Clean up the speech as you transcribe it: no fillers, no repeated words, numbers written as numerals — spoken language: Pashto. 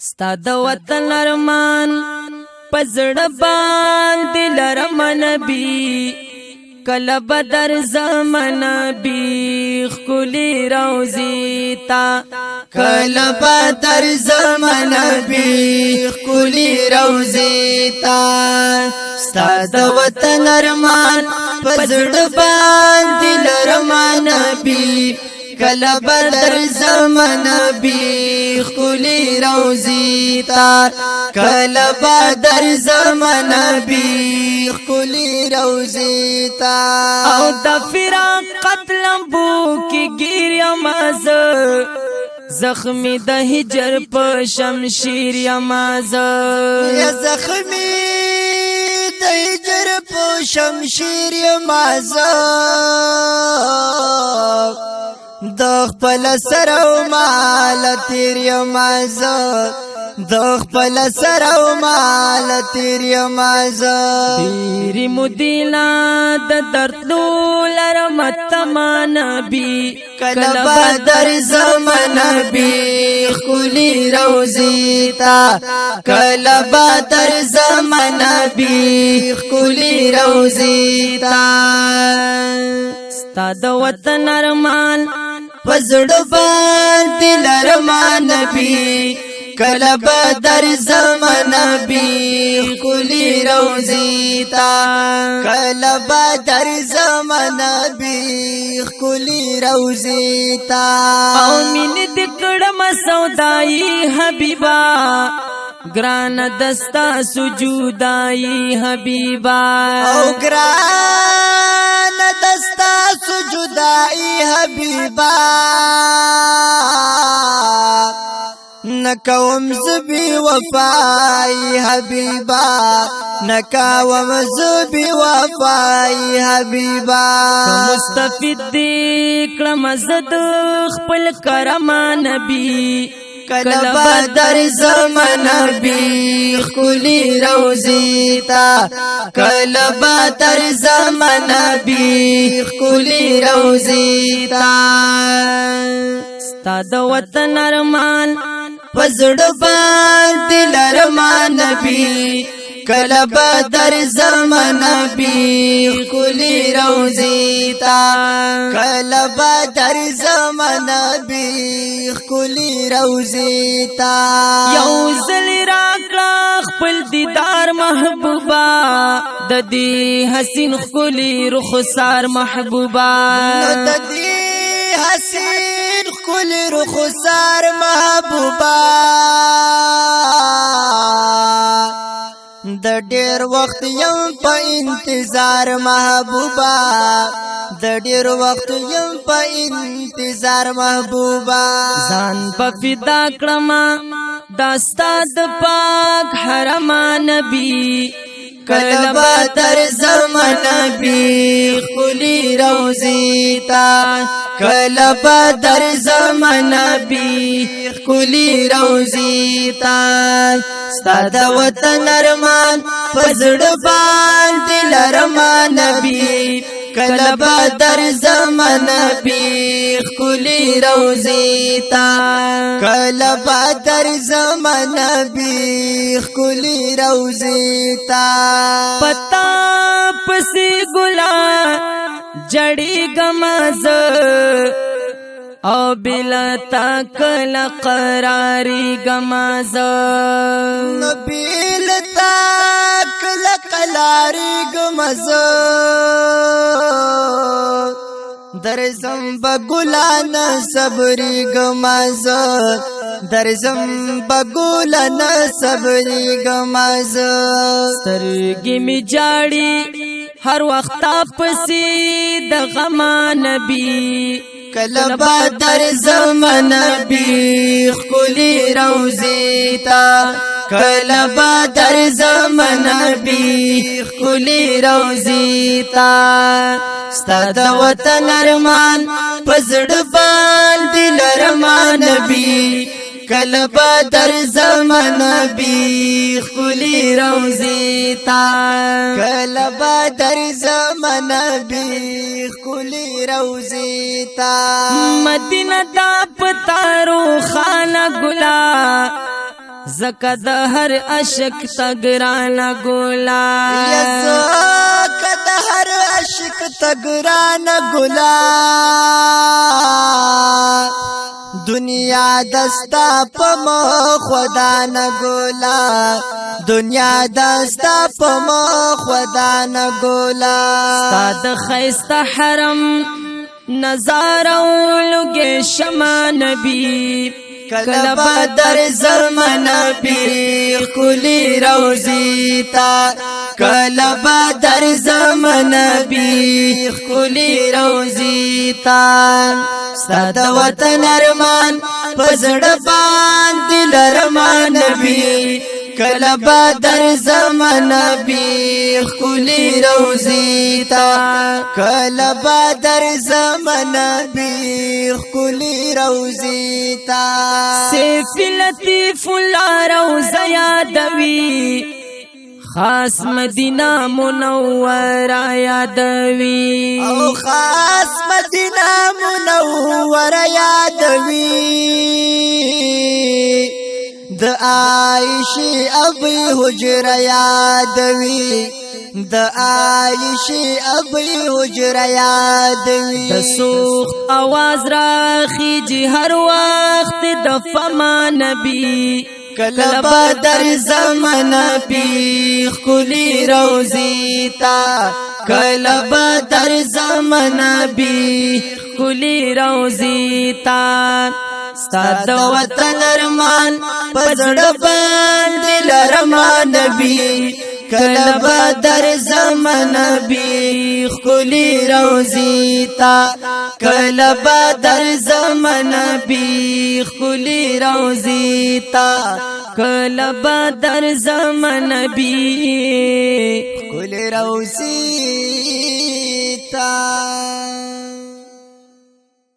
ستا د وطن ارمان پزړه باندې لرم نبی کله بدر زمن نبی خلی روزی تا کله بدر زمن نبی خلی روزی تا ستا د وطن ارمان پزړه باندې لرم نبی کله بدر زمن نبی خلی روزی تا کله بدر زمن نبی خلی روزی تا او د فراقت لمبو کی ګیر ماز زخمی د هجر په شمشیر یماز یا زخمی د هجر په شمشیر یماز د خپل سر او مال تیر یماز د خپل سر او مال تیر یماز تیری مدینا د درتلو لرمت نبی کله بدر زمن نبی خلی روزی تا کله بدر زمن نبی خلی روزی تا ستا د وطن ارمان پزړه باندې لرم نبی کله بدر زمن نبی خلی روزی تا کله بدر زمن نبی خلی روزی تا او مين دکړم سودای حبیبا ګران دستا سجودای حبیبا او ګران دستا سجودای حبیبا نکوم زبی وفای حبیبا نکوم زبی وفای حبیبا مستفید دی کلم زد خپل کرم نبی کله بدر زمن نبی خلی روزی تا کله بدر زمن نبی خلی روزی تا ستا د وطن ارمان پزړه باندې لرم نبی کله بدر زمن نبی خلی روزی تا کله بدر زمن نبی خلی روزی تا یو زل راکړه خپل دیدار محبوبا د دې حسین خلی رخسار محبوبا د دې حسین خلی رخسار محبوبا د ډیر وخت یم په انتظار محبوبا د ډیر وخت یم په انتظار محبوبا ځان په فدا کړم داستا د پاک حرم نبی کله بدر زمن نبی خلی روزی تا کله بدر زمن نبی خلی روزی تا ستا د وطن ارمان پزړه باندې لرم نبی کله بدر زمن نبی خلی روزی تا کله بدر زمن نبی خلی روزی تا پتا پسی ګلا جړی گمز او بلا تاکل قراری گمز نبیل تاکل قراری گمز درزم بگلان صبری گمز درزم بگلان صبری گمز سترګې می جاړي هر وخت پسې د غم نبی کله بدر زمن نبی خلی روزی تا کله بدر زمن نبی خلی روزی تا ستا د وطن ارمان پزړه باندې لرم نبی کله بدر زمن نبی خلی روزی تا کله بدر زمن نبی خلی روزی تا مدینه دا پتارو خانه ګلا زکه د هر عاشق تګرانه ګولا زکه د هر عاشق تګرانه ګولا دنیا دستا پم خدا نه ګولا دنیا دستا پم خدا نه ګولا ستاد خیسته حرم نظاره ولګې شمع نبی کله بدر زمن نبی کلی روزی تا کله بدر زمن نبی کلی روزی تا ستاد وطن ارمان پزړ باندې لرمان نبی کله بدر زمن نبی کلی روزی تا کله بدر زمن نبی کلی روزی تا سیف لطیف روزه یادوي خاص مدینہ منورہ یادوي او خاص مدینہ منورہ یادوي د عائشہ ابي حجرہ یادوي د عائشہ ابي حجرہ یادوي د سوخت आवाज راخیږي هر وخت د فما نبی کله بدر زمن نبی کلی روزی تا کله بدر زمن نبی کلی روزی تا ستاد وطن ارمان پزړ باندې لرمان نبی کله بدر زمن نبی کلی روزی تا کله بدر زمن نبی کلی روزی تا کله بدر زمن نبی کلی روزی تا